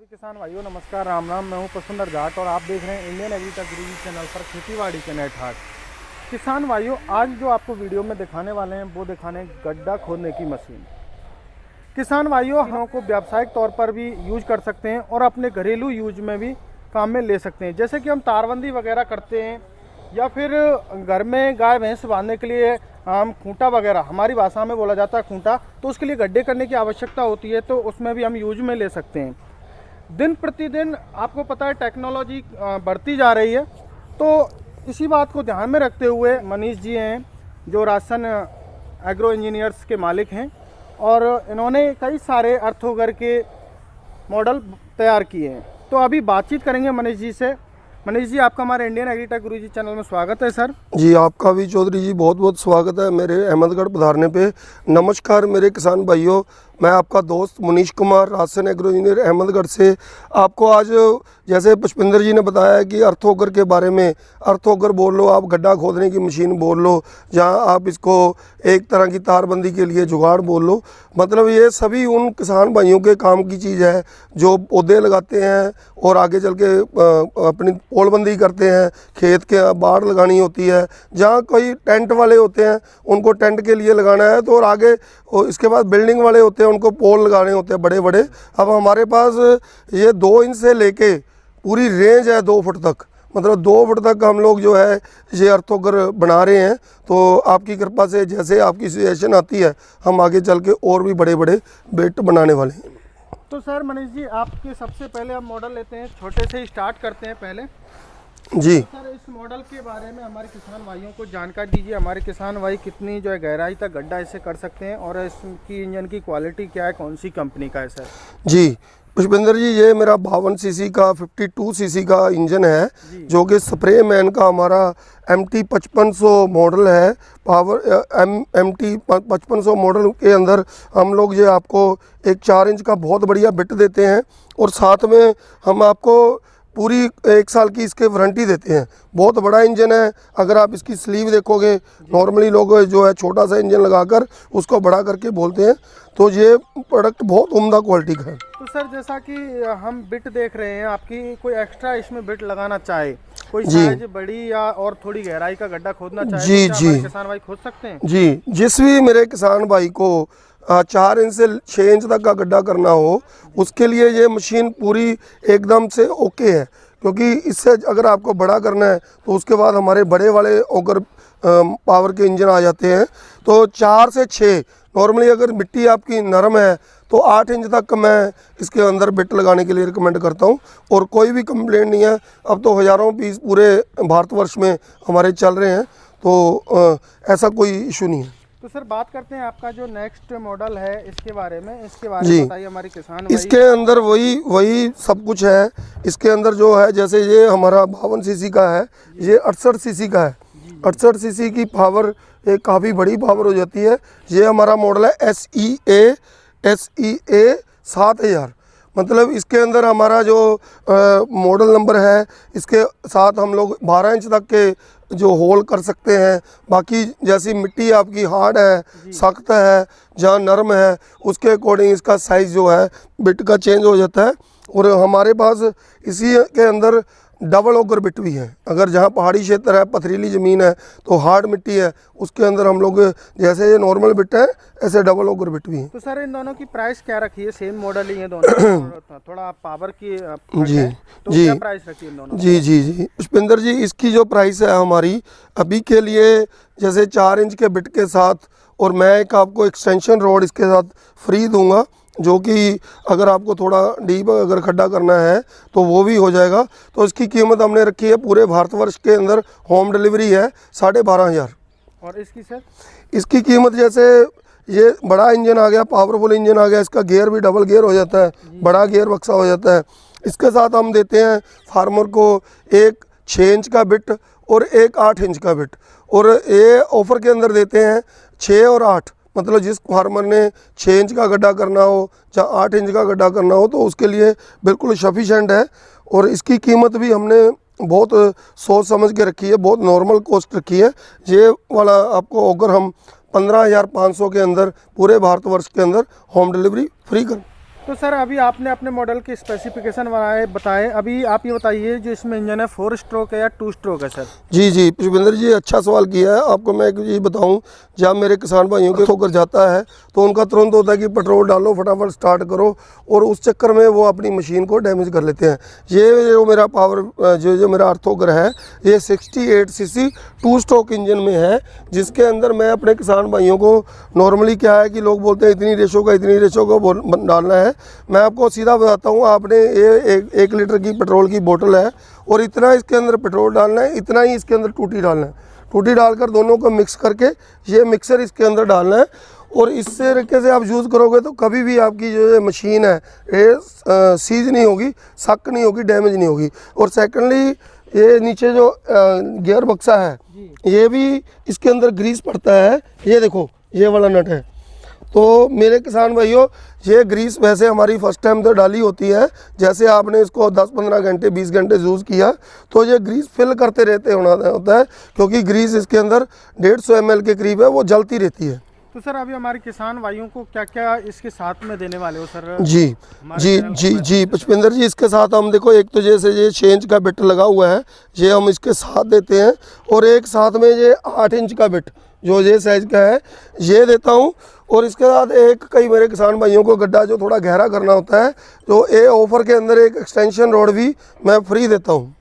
सभी किसान भाइयों नमस्कार, राम राम। मैं हूं पसंदर जाट और आप देख रहे हैं इंडियन एग्रीटेक गुरुजी चैनल पर खेतीबाड़ी के नेट हाट। किसान भाइयों, आज जो आपको वीडियो में दिखाने वाले हैं वो दिखाने गड्ढा खोदने की मशीन। किसान भाइयों, हम को व्यावसायिक तौर पर भी यूज कर सकते हैं और अपने घरेलू यूज में भी काम में ले सकते हैं। जैसे कि हम तारबंदी वगैरह करते हैं या फिर घर में गाय भैंस बांधने के लिए हम खूंटा वगैरह, हमारी भाषा में बोला जाता है खूंटा, तो उसके लिए गड्ढे करने की आवश्यकता होती है, तो उसमें भी हम यूज में ले सकते हैं। दिन प्रतिदिन आपको पता है टेक्नोलॉजी बढ़ती जा रही है, तो इसी बात को ध्यान में रखते हुए मनीष जी हैं जो राजसन एग्रो इंजीनियर्स के मालिक हैं और इन्होंने कई सारे अर्थोगर के मॉडल तैयार किए हैं। तो अभी बातचीत करेंगे मनीष जी से। मनीष जी, आपका हमारे इंडियन एग्रीटेक गुरुजी चैनल में स्वागत है सर। जी, आपका भी चौधरी जी बहुत बहुत स्वागत है मेरे अहमदगढ़ पधारने पे। नमस्कार मेरे किसान भाइयों, मैं आपका दोस्त मनीष कुमार राजसन एग्रो इंजीनियर अहमदगढ़ से आपको आज जैसे पुष्पिंदर जी ने बताया कि अर्थोगर के बारे में, अर्थोगर बोल लो, आप गड्ढा खोदने की मशीन बोल लो, जहां आप इसको एक तरह की तारबंदी के लिए जुगाड़ बोल लो, मतलब ये सभी उन किसान भाइयों के काम की चीज़ है जो पौधे लगाते हैं और आगे चल के अपनी पोलबंदी करते हैं, खेत के बाड़ लगानी होती है, जहाँ कोई टेंट वाले होते हैं उनको टेंट के लिए लगाना है, तो और आगे इसके बाद बिल्डिंग वाले होते हैं उनको पोल लगाने होते हैं बड़े बड़े। अब हमारे पास ये 2 इंच से लेके पूरी रेंज है 2 फुट तक, मतलब 2 फुट तक हम लोग जो है ये अर्थोगर बना रहे हैं। तो आपकी कृपा से जैसे आपकी सिचुएशन आती है हम आगे चल के और भी बड़े बड़े बेट बनाने वाले हैं। तो सर मनीष जी, आपके सबसे पहले हम मॉडल लेते हैं, छोटे से ही स्टार्ट करते हैं पहले जी। तो सर इस मॉडल के बारे में हमारे किसान भाइयों को जानकारी दीजिए। हमारे किसान भाई कितनी जो है गहराई तक गड्ढा इसे कर सकते हैं और इसकी इंजन की क्वालिटी क्या है, कौन सी कंपनी का है सर? जी पुष्पेंद्र जी, ये मेरा 52 सीसी का 52 सीसी का इंजन है जो कि स्प्रे मैन का हमारा MT 5500 मॉडल है। पावर MT 5500 मॉडल के अंदर हम लोग ये आपको एक 4 इंच का बहुत बढ़िया बिट देते हैं और साथ में हम आपको पूरी 1 साल की इसके वारंटी देते हैं। बहुत बड़ा इंजन है, अगर आप इसकी स्लीव देखोगे, नॉर्मली लोग जो है छोटा सा इंजन लगाकर उसको बड़ा करके बोलते हैं, तो ये प्रोडक्ट बहुत उम्दा क्वालिटी का है। तो सर जैसा कि हम बिट देख रहे हैं, आपकी कोई एक्स्ट्रा इसमें बिट लगाना चाहे, कोई साइज बड़ी या और थोड़ी गहराई का गड्ढा खोदना चाहे, जी तो जी किसान भाई खोद सकते हैं? जी, जिस भी मेरे किसान भाई को 4 इंच से 6 इंच तक का गड्ढा करना हो उसके लिए ये मशीन पूरी एकदम से ओके है, क्योंकि इससे अगर आपको बड़ा करना है तो उसके बाद हमारे बड़े वाले ओगर पावर के इंजन आ जाते हैं। तो 4 से 6 नॉर्मली, अगर मिट्टी आपकी नरम है तो 8 इंच तक मैं इसके अंदर बिट लगाने के लिए रिकमेंड करता हूं और कोई भी कंप्लेंट नहीं है। अब तो हज़ारों पीस पूरे भारतवर्ष में हमारे चल रहे हैं, तो ऐसा कोई इशू नहीं है। तो सर बात करते हैं आपका जो नेक्स्ट मॉडल है इसके बारे में बताइए हमारे किसान भाई। इसके अंदर वही सब कुछ है। इसके अंदर जो है, जैसे ये हमारा 52 सीसी का है, ये 68 सीसी का है। 68 सीसी की पावर एक काफ़ी बड़ी पावर हो जाती है। ये हमारा मॉडल है SEA 7000, मतलब इसके अंदर हमारा जो मॉडल नंबर है इसके साथ हम लोग 12 इंच तक के जो होल कर सकते हैं। बाकी जैसी मिट्टी आपकी हार्ड है, सख्त है, जहाँ नरम है, उसके अकॉर्डिंग इसका साइज़ जो है बिट का चेंज हो जाता है। और हमारे पास इसी के अंदर डबल ओगर बिट भी है। अगर जहाँ पहाड़ी क्षेत्र है, पथरीली ज़मीन है, तो हार्ड मिट्टी है, उसके अंदर हम लोग जैसे ये नॉर्मल बिट है ऐसे डबल ओगर बिट भी है। तो सर इन दोनों की प्राइस क्या रखी है? सेम मॉडल ही है दोनों थोड़ा पावर की जी है, तो क्या प्राइस रखी है इन दोनों? जी पुष्पिंदर जी, इसकी जो प्राइस है हमारी अभी के लिए, जैसे 4 इंच के बिट के साथ, और मैं एक आपको एक्सटेंशन रोड इसके साथ फ्री दूंगा, जो कि अगर आपको थोड़ा डीप अगर खड्डा करना है तो वो भी हो जाएगा। तो इसकी कीमत हमने रखी है पूरे भारतवर्ष के अंदर, होम डिलीवरी है 12,500। और इसकी सर? इसकी कीमत, जैसे ये बड़ा इंजन आ गया, पावरफुल इंजन आ गया, इसका गियर भी डबल गियर हो जाता है, बड़ा गियर बक्सा हो जाता है। इसके साथ हम देते हैं फार्मर को एक 6 इंच का बिट और एक 8 इंच का बिट, और ये ऑफर के अंदर देते हैं 6 और 8, मतलब जिस फार्मर ने 6 इंच का गड्ढा करना हो या 8 इंच का गड्ढा करना हो तो उसके लिए बिल्कुल सफिशेंट है। और इसकी कीमत भी हमने बहुत सोच समझ के रखी है, बहुत नॉर्मल कॉस्ट रखी है। ये वाला आपको अगर हम 15,500 के अंदर पूरे भारतवर्ष के अंदर होम डिलीवरी फ्री कर। तो सर अभी आपने अपने मॉडल के स्पेसिफिकेशन बताए, अभी आप ये बताइए जो इसमें इंजन है 4 स्ट्रोक है या 2 स्ट्रोक है सर? जी जी पुष्पेंद्र जी, अच्छा सवाल किया है। आपको मैं एक चीज़ बताऊं, जब मेरे किसान भाइयों के होकर जाता है तो उनका तुरंत होता है कि पेट्रोल डालो, फटाफट स्टार्ट करो, और उस चक्कर में वो अपनी मशीन को डैमेज कर लेते हैं। ये जो मेरा पावर जो मेरा अर्थोगर है, ये 68 सीसी 2 स्ट्रोक इंजन में है, जिसके अंदर मैं अपने किसान भाइयों को नॉर्मली क्या है कि लोग बोलते हैं इतनी रेशो का डालना है। मैं आपको सीधा बताता हूँ, आपने ये 1 लीटर की पेट्रोल की बोतल है और इतना इसके अंदर पेट्रोल डालना है, इतना ही इसके अंदर टूटी डालना है। टूटी डालकर दोनों को मिक्स करके ये मिक्सर इसके अंदर डालना है, और इस तरीके से आप यूज़ करोगे तो कभी भी आपकी जो मशीन है ये सीज नहीं होगी, सक नहीं होगी, डैमेज नहीं होगी। और सेकेंडली ये नीचे जो गियर बक्सा है, ये भी इसके अंदर ग्रीस पड़ता है। ये देखो, ये वाला नट है। तो मेरे किसान भाइयों, ये ग्रीस वैसे हमारी फर्स्ट टाइम तो डाली होती है, जैसे आपने इसको 10-15 घंटे 20 घंटे यूज़ किया तो ये ग्रीस फिल करते रहते होता है, क्योंकि ग्रीस इसके अंदर 150 ml के करीब है, वो जलती रहती है। तो सर अभी हमारे किसान भाइयों को क्या क्या इसके साथ में देने वाले हो सर? जी जी जी जी पुष्पेंद्र जी, इसके साथ हम देखो, एक तो जैसे ये 6 इंच का बिट लगा हुआ है, ये हम इसके साथ देते हैं, और एक साथ में ये 8 इंच का बिट जो ये साइज का है ये देता हूँ। और इसके साथ एक कई मेरे किसान भाइयों को गड्ढा जो थोड़ा गहरा करना होता है, तो ये ऑफर के अंदर एक एक्सटेंशन रोड भी मैं फ्री देता हूँ।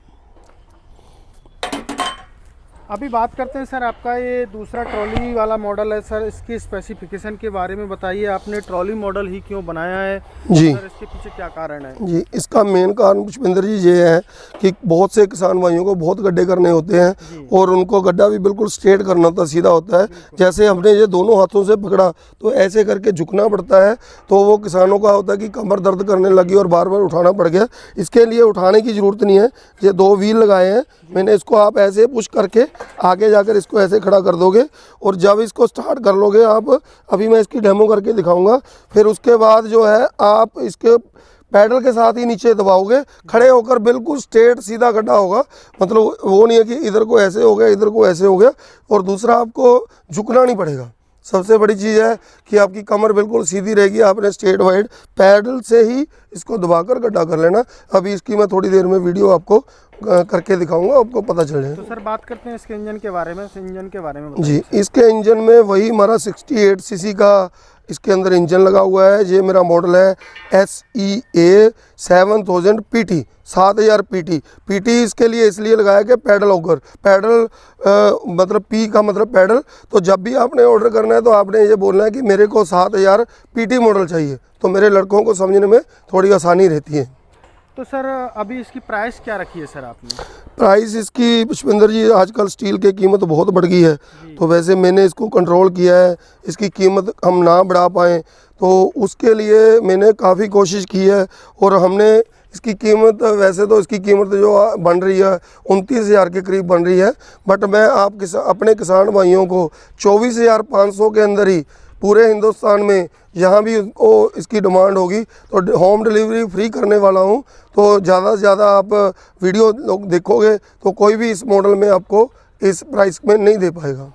अभी बात करते हैं सर, आपका ये दूसरा ट्रॉली वाला मॉडल है सर, इसकी स्पेसिफिकेशन के बारे में बताइए। आपने ट्रॉली मॉडल ही क्यों बनाया है जी? सर इसके पीछे क्या कारण है? जी, इसका मेन कारण पुष्पेंद्र जी ये है कि बहुत से किसान भाइयों को बहुत गड्ढे करने होते हैं, और उनको गड्ढा भी बिल्कुल स्ट्रेट करना होता है, सीधा होता है। जैसे हमने ये दोनों हाथों से पकड़ा तो ऐसे करके झुकना पड़ता है, तो वो किसानों का होता है कि कमर दर्द करने लगी और बार बार उठाना पड़ गया। इसके लिए उठाने की ज़रूरत नहीं है, ये 2 व्हील लगाए हैं मैंने। इसको आप ऐसे पुश करके आगे जाकर इसको ऐसे खड़ा कर दोगे, और जब इसको स्टार्ट कर लोगे आप, अभी मैं इसकी डेमो करके दिखाऊंगा, फिर उसके बाद जो है आप इसके पैडल के साथ ही नीचे दबाओगे, खड़े होकर बिल्कुल स्ट्रेट सीधा गड्ढा होगा। मतलब वो नहीं है कि इधर को ऐसे हो गया, इधर को ऐसे हो गया। और दूसरा, आपको झुकना नहीं पड़ेगा। सबसे बड़ी चीज़ है कि आपकी कमर बिल्कुल सीधी रहेगी। आपने स्ट्रेट वाइड पैडल से ही इसको दबाकर गड्ढा कर लेना। अभी इसकी मैं थोड़ी देर में वीडियो आपको करके दिखाऊंगा, आपको पता चलेगा। तो सर बात करते हैं इसके इंजन के बारे में। इंजन के बारे में जी, इसके इंजन में वही हमारा 68 सीसी का इसके अंदर इंजन लगा हुआ है। ये मेरा मॉडल है SEA 7000 PT, 7000 PT। PT इसके लिए इसलिए लगाया कि पैडल होकर, पैडल मतलब P का मतलब पैडल। तो जब भी आपने ऑर्डर करना है तो आपने ये बोलना है कि मेरे को 7000 PT मॉडल चाहिए, तो मेरे लड़कों को समझने में थोड़ी आसानी रहती है। तो सर अभी इसकी प्राइस क्या रखी है सर आपने? प्राइस इसकी पुष्पेंद्र जी, आजकल स्टील की कीमत बहुत बढ़ गई है, तो वैसे मैंने इसको कंट्रोल किया है, इसकी कीमत हम ना बढ़ा पाएँ, तो उसके लिए मैंने काफ़ी कोशिश की है। और हमने इसकी कीमत, वैसे तो इसकी कीमत जो बन रही है 29,000 के करीब बन रही है, बट मैं अपने किसान भाइयों को 24,500 के अंदर ही पूरे हिंदुस्तान में जहाँ भी इसकी डिमांड होगी तो होम डिलीवरी फ्री करने वाला हूँ। तो ज़्यादा से ज़्यादा आप वीडियो लोग देखोगे तो कोई भी इस मॉडल में आपको इस प्राइस में नहीं दे पाएगा।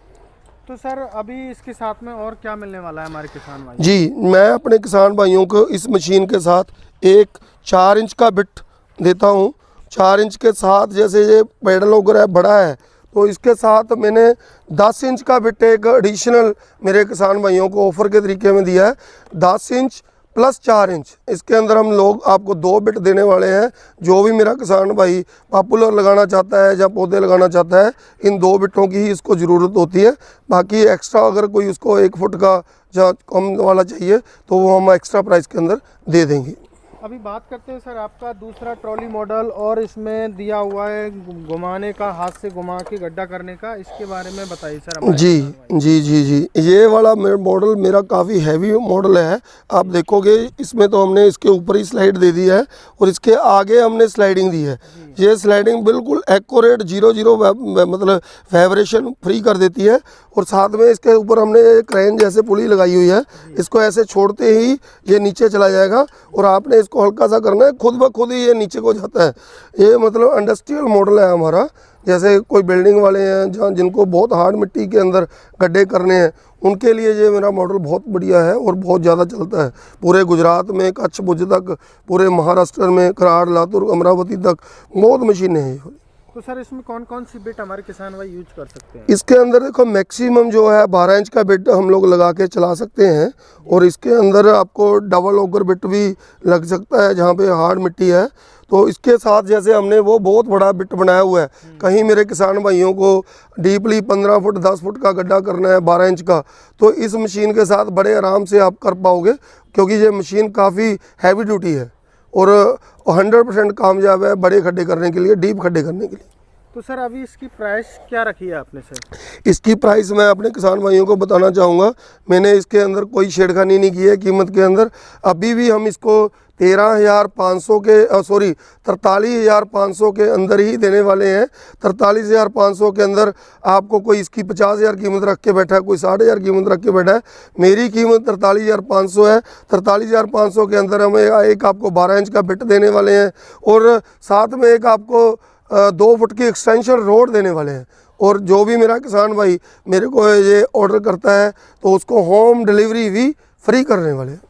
तो सर अभी इसके साथ में और क्या मिलने वाला है हमारे किसान भाई? जी, मैं अपने किसान भाइयों को इस मशीन के साथ एक 4 इंच का बिट देता हूँ। 4 इंच के साथ, जैसे ये पैडल वगैरह बड़ा है, तो इसके साथ मैंने 10 इंच का बिट एक एडिशनल मेरे किसान भाइयों को ऑफर के तरीके में दिया है। 10 इंच प्लस 4 इंच, इसके अंदर हम लोग आपको 2 बिट देने वाले हैं। जो भी मेरा किसान भाई पॉपुलर लगाना चाहता है या पौधे लगाना चाहता है, इन 2 बिटों की ही इसको ज़रूरत होती है। बाकी एक्स्ट्रा अगर कोई उसको 1 फुट का या कम वाला चाहिए तो वो हम एक्स्ट्रा प्राइस के अंदर दे देंगे। अभी बात करते हैं सर आपका दूसरा ट्रॉली मॉडल, और इसमें दिया हुआ है घुमाने का, हाथ से घुमा के गड्ढा करने का, इसके बारे में बताइए सर। जी जी जी जी, ये वाला मॉडल मेरा काफ़ी हैवी मॉडल है। आप देखोगे इसमें तो हमने इसके ऊपर ही स्लाइड दे दी है और इसके आगे हमने स्लाइडिंग दी है। ये स्लाइडिंग बिल्कुल एक्यूरेट 0 मतलब वाइब्रेशन फ्री कर देती है। और साथ में इसके ऊपर हमने क्रेन जैसे पुली लगाई हुई है, इसको ऐसे छोड़ते ही ये नीचे चला जाएगा और आपने इसको हल्का सा करना है, खुद ब खुद ही ये नीचे को जाता है। ये मतलब इंडस्ट्रियल मॉडल है हमारा। जैसे कोई बिल्डिंग वाले हैं जहाँ जिनको बहुत हार्ड मिट्टी के अंदर गड्ढे करने हैं, उनके लिए ये मेरा मॉडल बहुत बढ़िया है और बहुत ज़्यादा चलता है। पूरे गुजरात में कच्छ भुज तक, पूरे महाराष्ट्र में कराड़ लातूर अमरावती तक बहुत मशीनें हैं। तो सर इसमें कौन कौन सी बिट हमारे किसान भाई यूज कर सकते हैं? इसके अंदर देखो मैक्सिमम जो है 12 इंच का बिट हम लोग लगा के चला सकते हैं, और इसके अंदर आपको डबल ओगर बिट भी लग सकता है जहाँ पे हार्ड मिट्टी है। तो इसके साथ जैसे हमने वो बहुत बड़ा बिट बनाया हुआ है, कहीं मेरे किसान भाइयों को डीपली 15 फुट 10 फुट का गड्ढा करना है 12 इंच का, तो इस मशीन के साथ बड़े आराम से आप कर पाओगे, क्योंकि ये मशीन काफ़ी हैवी ड्यूटी है और 100% कामयाब है बड़े खड्डे करने के लिए, डीप खड्डे करने के लिए। तो सर अभी इसकी प्राइस क्या रखी है आपने सर? इसकी प्राइस मैं अपने किसान भाइयों को बताना चाहूँगा, मैंने इसके अंदर कोई छेड़खानी नहीं की है कीमत के अंदर। अभी भी हम इसको 43,500 के अंदर ही देने वाले हैं। 43,500 के अंदर आपको कोई इसकी 50,000 कीमत रख के बैठा है, कोई 60,000 कीमत रख के बैठा है। मेरी कीमत 43,500 है। 43,500 के अंदर हम एक आपको 12 इंच का बिट देने वाले हैं, और साथ में एक आपको 2 फुट की एक्सटेंशन रोड देने वाले हैं। और जो भी मेरा किसान भाई मेरे को ये ऑर्डर करता है तो उसको होम डिलीवरी भी फ्री करने वाले हैं।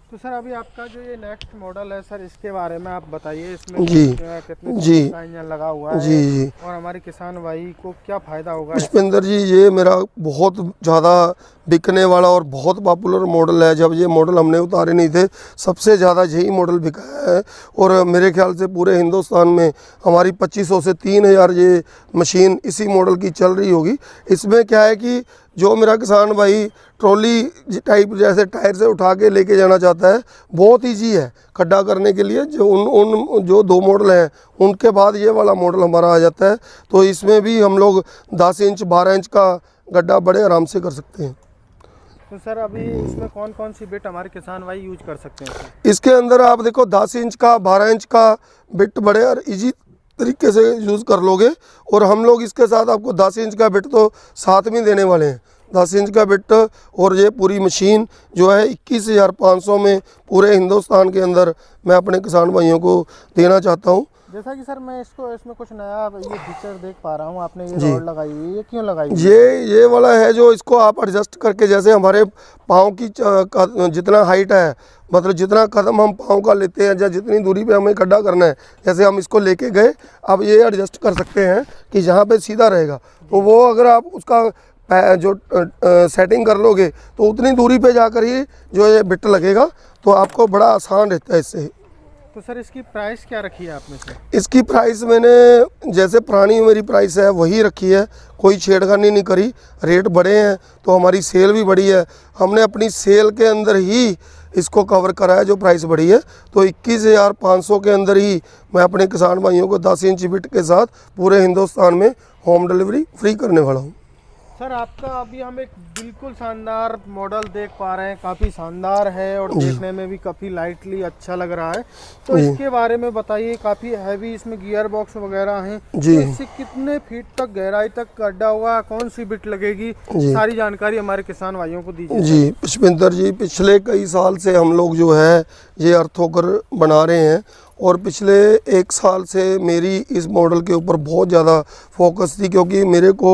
तो सर अभी आपका जो ये नेक्स्ट मॉडल है सर, इसके बारे में आप बताइए, इसमें जी कितने जी का इंजन लगा हुआ है जी जी और हमारे किसान भाई को क्या फ़ायदा होगा? पुष्पेंद्र जी, ये मेरा बहुत ज़्यादा बिकने वाला और बहुत पॉपुलर मॉडल है। जब ये मॉडल हमने उतारे नहीं थे, सबसे ज़्यादा यही मॉडल बिका है, और मेरे ख्याल से पूरे हिंदुस्तान में हमारी 2500 से 3000 ये मशीन इसी मॉडल की चल रही होगी। इसमें क्या है कि जो मेरा किसान भाई ट्रॉली टाइप जैसे टायर से उठा के लेके जाना चाहता है, बहुत ईजी है खड्डा करने के लिए। जो 2 मॉडल हैं उनके बाद ये वाला मॉडल हमारा आ जाता है, तो इसमें भी हम लोग 10 इंच 12 इंच का गड्ढा बड़े आराम से कर सकते हैं। तो सर अभी इसमें कौन कौन सी बिट हमारे किसान भाई यूज कर सकते हैं सर? इसके अंदर आप देखो 10 इंच का 12 इंच का बिट बड़े और ईजी तरीके से यूज़ कर लोगे, और हम लोग इसके साथ आपको 10 इंच का बिट तो साथ में देने वाले हैं। 10 इंच का बिट और ये पूरी मशीन जो है 21,500 में पूरे हिंदुस्तान के अंदर मैं अपने किसान भाइयों को देना चाहता हूँ। जैसा कि सर मैं इसमें कुछ नया ये फीचर देख पा रहा हूँ, आपने ये रॉड लगाई हुई है, ये क्यों लगाई हुई है? ये वाला है जो इसको आप एडजस्ट करके, जैसे हमारे पाँव की जितना हाइट है, मतलब जितना कदम हम पाँव का लेते हैं या जितनी दूरी पे हमें खड्डा करना है, जैसे हम इसको लेके गए, अब ये एडजस्ट कर सकते हैं कि जहाँ पे सीधा रहेगा, तो वो अगर आप उसका जो सेटिंग कर लोगे तो उतनी दूरी पे जाकर ही जो ये बिट लगेगा, तो आपको बड़ा आसान रहता है इससे। तो सर इसकी प्राइस क्या रखी है आपने सर? इसकी प्राइस मैंने जैसे पुरानी मेरी प्राइस है वही रखी है, कोई छेड़खानी नहीं करी। रेट बड़े हैं तो हमारी सेल भी बड़ी है, हमने अपनी सेल के अंदर ही इसको कवर करा है जो प्राइस बढ़ी है। तो 21,500 के अंदर ही मैं अपने किसान भाइयों को 10 इंच बिट के साथ पूरे हिंदुस्तान में होम डिलीवरी फ्री करने वाला हूँ। सर आपका अभी हम एक बिल्कुल शानदार मॉडल देख पा रहे हैं, काफ़ी शानदार है और देखने में भी काफ़ी लाइटली अच्छा लग रहा है। तो इसके बारे में बताइए, काफ़ी हैवी इसमें गियर बॉक्स वगैरह हैं जी। तो इससे कितने फीट तक गहराई तक गड्ढा होगा, कौन सी बिट लगेगी, सारी जानकारी हमारे किसान भाइयों को दीजिए। जी पुष्पेंद्र जी, पिछले कई साल से हम लोग जो है ये अर्थोकर बना रहे हैं, और पिछले 1 साल से मेरी इस मॉडल के ऊपर बहुत ज़्यादा फोकस थी, क्योंकि मेरे को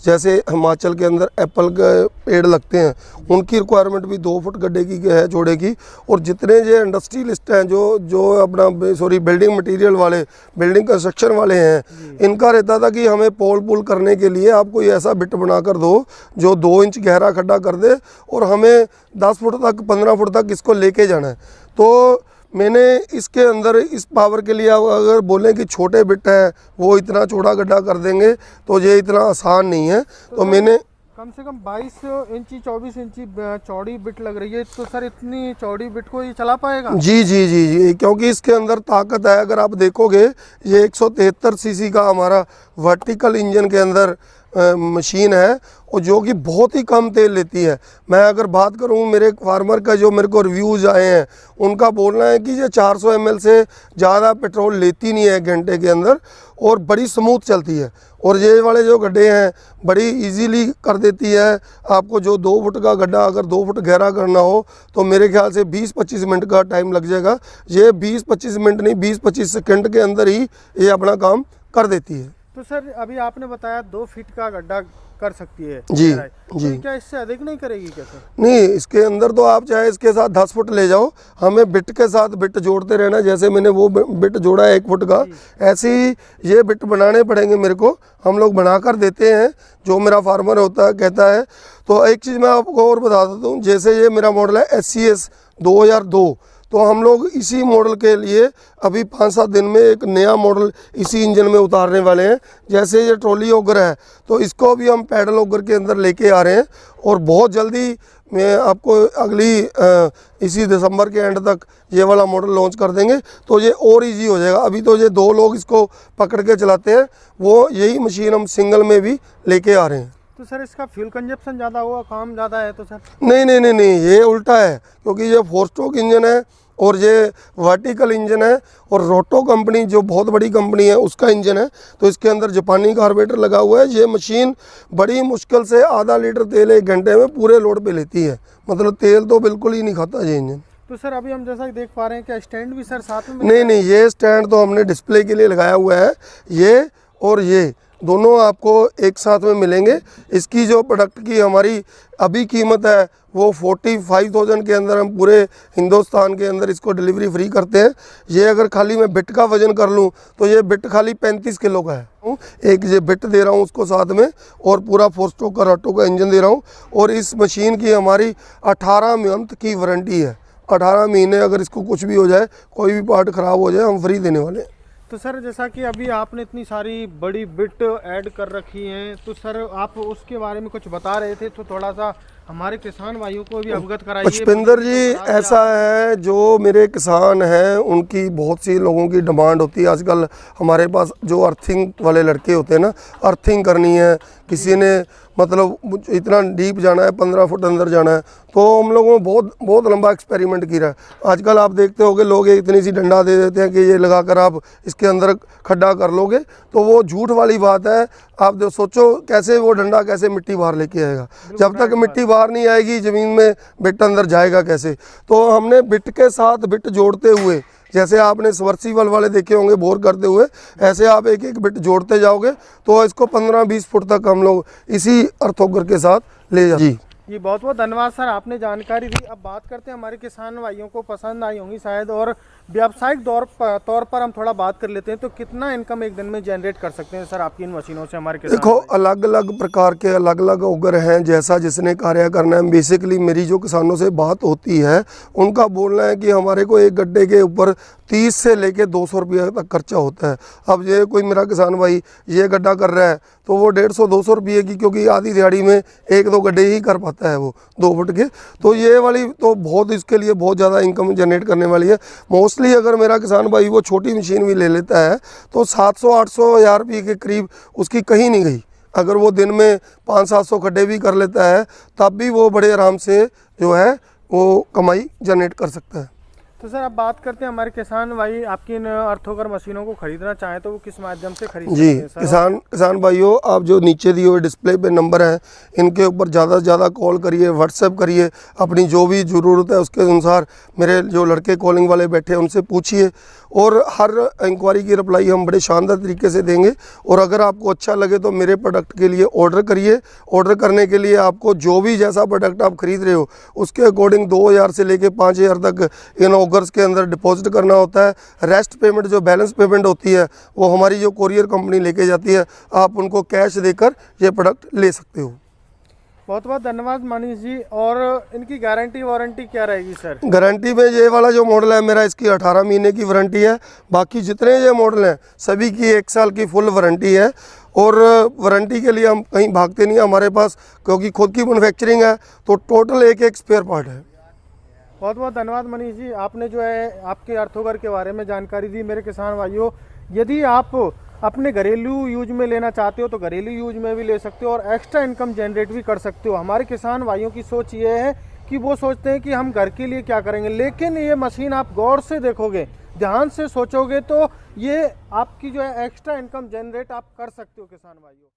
जैसे हिमाचल के अंदर एप्पल के पेड़ लगते हैं, उनकी रिक्वायरमेंट भी 2 फुट गड्ढे की है जोड़े की। और जितने ये इंडस्ट्रियलिस्ट हैं जो अपना बिल्डिंग मटेरियल वाले, बिल्डिंग कंस्ट्रक्शन वाले हैं, इनका रहता था कि हमें पोल पुल करने के लिए आप कोई ऐसा बिट बना कर दो जो 2 इंच गहरा खड्डा कर दे और हमें 10 फुट तक 15 फुट तक इसको लेके जाना है। तो मैंने इसके अंदर इस पावर के लिए अगर बोलें कि छोटे बिट है वो इतना चौड़ा गड्ढा कर देंगे, तो ये इतना आसान नहीं है। तो मैंने कम से कम 22 इंची 24 इंची चौड़ी बिट लग रही है, तो सर इतनी चौड़ी बिट को ये चला पाएगा? जी जी जी जी, क्योंकि इसके अंदर ताकत है। अगर आप देखोगे ये 173 सीसी का हमारा वर्टिकल इंजन के अंदर मशीन है, और जो कि बहुत ही कम तेल लेती है। मैं अगर बात करूं मेरे फार्मर का, जो मेरे को रिव्यूज़ आए हैं, उनका बोलना है कि ये 400 ml से ज़्यादा पेट्रोल लेती नहीं है घंटे के अंदर, और बड़ी स्मूथ चलती है। और ये वाले जो गड्ढे हैं बड़ी इजीली कर देती है आपको। जो 2 फुट का गड्ढा अगर 2 फुट गहरा करना हो तो मेरे ख्याल से 20-25 मिनट का टाइम लग जाएगा। ये 20-25 मिनट नहीं, 20-25 सेकंड के अंदर ही ये अपना काम कर देती है। तो सर अभी आपने बताया 2 फीट का गड्ढा कर सकती है जी, गहराई। जी। तो क्या इससे अधिक नहीं करेगी क्या सर? नहीं, इसके अंदर तो आप चाहे इसके साथ 10 फुट ले जाओ, हमें बिट के साथ बिट जोड़ते रहना। जैसे मैंने वो बिट जोड़ा है 1 फुट का, ऐसे ही ये बिट बनाने पड़ेंगे मेरे को, हम लोग बना कर देते हैं। जो मेरा फार्मर होता है कहता है। तो एक चीज़ मैं आपको और बता देता हूँ, जैसे ये मेरा मॉडल है SCS 2002, तो हम लोग इसी मॉडल के लिए अभी 5-7 दिन में एक नया मॉडल इसी इंजन में उतारने वाले हैं। जैसे ये ट्रॉली ऑगर है, तो इसको भी हम पैडल ऑगर के अंदर लेके आ रहे हैं, और बहुत जल्दी मैं आपको अगली इसी दिसंबर के एंड तक ये वाला मॉडल लॉन्च कर देंगे। तो ये और इजी हो जाएगा। अभी तो ये 2 लोग इसको पकड़ के चलाते हैं, वो यही मशीन हम सिंगल में भी लेके आ रहे हैं। तो सर इसका फ्यूल कंजप्शन ज़्यादा हुआ, काम ज़्यादा है तो सर? नहीं नहीं नहीं नहीं, ये उल्टा है, क्योंकि ये 4 स्ट्रोक इंजन है और ये वर्टिकल इंजन है, और रोटो कंपनी जो बहुत बड़ी कंपनी है उसका इंजन है। तो इसके अंदर जापानी कार्बोरेटर लगा हुआ है। ये मशीन बड़ी मुश्किल से आधा लीटर तेल 1 घंटे में पूरे लोड पे लेती है, मतलब तेल तो बिल्कुल ही नहीं खाता ये इंजन। तो सर अभी हम जैसा देख पा रहे हैं, क्या स्टैंड भी सर साथ में? नहीं नहीं, ये स्टैंड तो हमने डिस्प्ले के लिए लगाया हुआ है। ये और ये दोनों आपको एक साथ में मिलेंगे। इसकी जो प्रोडक्ट की हमारी अभी कीमत है वो 45,000 के अंदर हम पूरे हिंदुस्तान के अंदर इसको डिलीवरी फ्री करते हैं। ये अगर खाली मैं बिट का वजन कर लूँ तो ये बिट खाली 35 किलो का है। एक ये बिट दे रहा हूँ उसको साथ में, और पूरा 4 स्ट्रोक का रोटो का इंजन दे रहा हूँ। और इस मशीन की हमारी 18 मंथ की वारंटी है। 18 महीने अगर इसको कुछ भी हो जाए, कोई भी पार्ट ख़राब हो जाए, हम फ्री देने वाले हैं। तो सर जैसा कि अभी आपने इतनी सारी बड़ी बिट ऐड कर रखी हैं, तो सर आप उसके बारे में कुछ बता रहे थे, तो थोड़ा सा हमारे किसान भाइयों को भी अवगत कराइए। पुष्पिंदर जी, ऐसा है, जो मेरे किसान हैं उनकी बहुत सी लोगों की डिमांड होती है आजकल हमारे पास। जो अर्थिंग वाले लड़के होते हैं ना, अर्थिंग करनी है, किसी ने मतलब इतना डीप जाना है, 15 फुट अंदर जाना है, तो हम लोगों ने बहुत लंबा एक्सपेरिमेंट किया है। आजकल आप देखते होगे लोग इतनी सी डंडा दे देते हैं कि ये लगाकर आप इसके अंदर खड्डा कर लोगे, तो वो झूठ वाली बात है। आप सोचो कैसे वो डंडा कैसे मिट्टी बाहर लेके आएगा? जब तक मिट्टी बाहर नहीं आएगी ज़मीन में, बिट अंदर जाएगा कैसे? तो हमने बिट के साथ बिट जोड़ते हुए, जैसे आपने सबमर्सिबल वाले देखे होंगे बोर करते हुए, ऐसे आप एक एक बिट जोड़ते जाओगे तो इसको 15-20 फुट तक हम लोग इसी अर्थोगर के साथ ले जाते हैं। जी बहुत बहुत धन्यवाद सर, आपने जानकारी दी। अब बात करते हैं, हमारे किसान भाइयों को पसंद आई होंगी शायद, और व्यावसायिक तौर पर हम थोड़ा बात कर लेते हैं। तो कितना इनकम एक दिन में जनरेट कर सकते हैं सर आपकी इन मशीनों से हमारे किसान? देखो, अलग अलग प्रकार के अलग अलग ऑगर हैं, जैसा जिसने कार्य करना है। बेसिकली मेरी जो किसानों से बात होती है उनका बोलना है कि हमारे को एक गड्ढे के ऊपर 30 से लेके 200 रुपये तक खर्चा होता है। अब ये कोई मेरा किसान भाई ये गड्ढा कर रहा है तो वो 150-200 रुपये की, क्योंकि आधी दिहाड़ी में 1-2 गड्ढे ही कर पाता है वो 2 फुट के, तो ये वाली तो बहुत इसके लिए बहुत ज़्यादा इनकम जनरेट करने वाली है। मोस्टली अगर मेरा किसान भाई वो छोटी मशीन भी ले लेता है तो 700-800 रुपये के करीब उसकी कहीं नहीं गई। अगर वो दिन में 500-700 गड्ढे भी कर लेता है तब भी वो बड़े आराम से जो है वो कमाई जनरेट कर सकता है। तो सर अब बात करते हैं, हमारे किसान भाई आपकी इन अर्थोगर मशीनों को खरीदना चाहें तो वो किस माध्यम से खरीद सकते हैं सर? किसान भाइयों, आप जो नीचे दिए हुए डिस्प्ले पे नंबर हैं इनके ऊपर ज़्यादा से ज़्यादा कॉल करिए, व्हाट्सएप करिए, अपनी जो भी ज़रूरत है उसके अनुसार मेरे जो लड़के कॉलिंग वाले बैठे हैं उनसे पूछिए, और हर इंक्वायरी की रिप्लाई हम बड़े शानदार तरीके से देंगे। और अगर आपको अच्छा लगे तो मेरे प्रोडक्ट के लिए ऑर्डर करिए। ऑर्डर करने के लिए आपको जो भी जैसा प्रोडक्ट आप खरीद रहे हो उसके अकॉर्डिंग 2000 से लेके 5000 तक इन ऑगर्स के अंदर डिपॉजिट करना होता है। रेस्ट पेमेंट जो बैलेंस पेमेंट होती है वो हमारी जो कोरियर कंपनी लेके जाती है, आप उनको कैश देकर ये प्रोडक्ट ले सकते हो। बहुत बहुत धन्यवाद मनीष जी। और इनकी गारंटी वारंटी क्या रहेगी सर? गारंटी में ये वाला जो मॉडल है मेरा, इसकी 18 महीने की वारंटी है। बाकी जितने ये मॉडल हैं सभी की 1 साल की फुल वारंटी है। और वारंटी के लिए हम कहीं भागते नहीं, हमारे पास क्योंकि खुद की मैन्युफैक्चरिंग है तो टोटल एक स्पेयर पार्ट है। बहुत बहुत धन्यवाद मनीष जी, आपने जो है आपके अर्थोगर के बारे में जानकारी दी। मेरे किसान भाइयों, यदि आप अपने घरेलू यूज में लेना चाहते हो तो घरेलू यूज में भी ले सकते हो और एक्स्ट्रा इनकम जनरेट भी कर सकते हो। हमारे किसान भाइयों की सोच ये है कि वो सोचते हैं कि हम घर के लिए क्या करेंगे, लेकिन ये मशीन आप गौर से देखोगे, ध्यान से सोचोगे तो ये आपकी जो है एक्स्ट्रा इनकम जनरेट आप कर सकते हो किसान भाइयों।